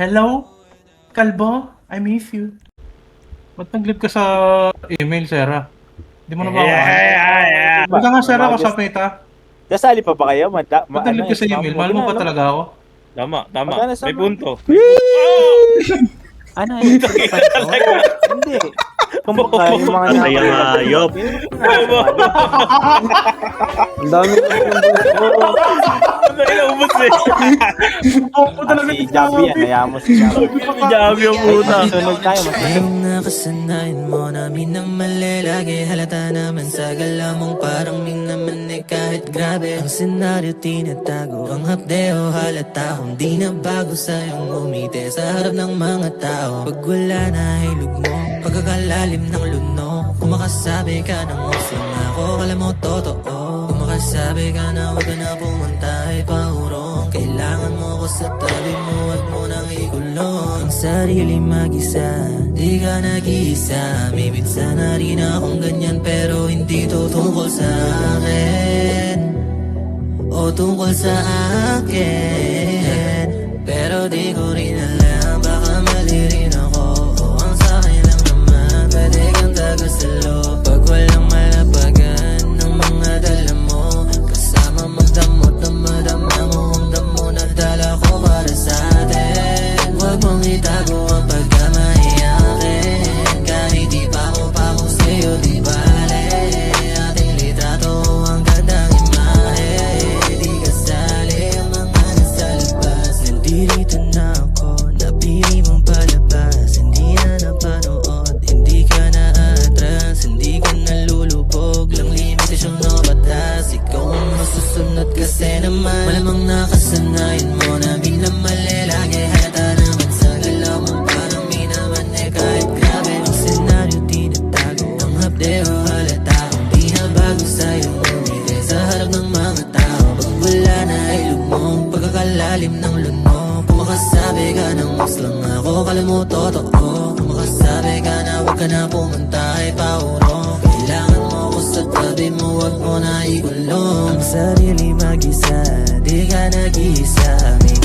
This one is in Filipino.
Hello? Kalbo? I miss you. Ba't nag-leave ka sa email, Sarah? Hindi mo na ba ako Yeah. Ba't nga, Sarah, kasama kita? Dasali pa ba kayo? Ba't nag-leave ka sa email? Mahal mo pa talaga ako? Tama. Magkano sa May mga- punto. Ano yun? Hindi. Kumbaga, yung mga Ayang-ayop. Ang dami ko yung buso. Ano inaubos eh? Oo, talaga Si Javi yan. Hayaan mo si Javi. Si Javi ang puta. Sunog tayo. Ngayong nakasanayan mo namin ang mali lagi halata naman sa galaw mong parang minaman eh kahit grabe ang senaryo tinatago ang hapdeo halata kung di na bago sa'yong umite sa harap ng mga tao pag wala na hilog mo pagkakalalim ng lunok kung makasabi ka ng usong ako kala mo totoo kung makasabi ka na huwag ka na pumunta ay paurong kailangan mo ko sa tabi mo at mo nang ikulong ang sarili mag-isa di ka nag-iisa may minsan na rin akong ganyan pero hindi to tungkol sa akin o tungkol sa akin pero di ko rin alam baka mali rin ako o ang sa'kin lang naman pwede kang tagasalo pag walang malapagan ng mga dala mo kasama magdamot na madama mo ang damo na dala ko para sa atin huwag mong itago ang pagkamahiyakin kahit di pa ako sa'yo di bale ating litrato ang gandang imahe di kasali ang mga nasa labas nandito na ako napili mong palabas hindi na napanood hindi ka na atras hindi ka nalulubog lang limitasyong no batas ikaw ang masusunod kasi naman malamang nakasanayan mo na minamali lagi halata naman sa galaw mo parang minaman eh kahit grabe ang senaryo tinatago ang hapdeo halata kung di na bago sa'yo umili sa harap ng mga tao pag wala na ay lumong pagkakalalim ng lunok kung makasabi ka ng mas lang ako kala mo totoo kung makasabi ka na huwag ka na pumunta ay paurong kailangan mo ko sa tabi mo huwag mo na ikulong ang sarili mag-isa di ka nag-iisa may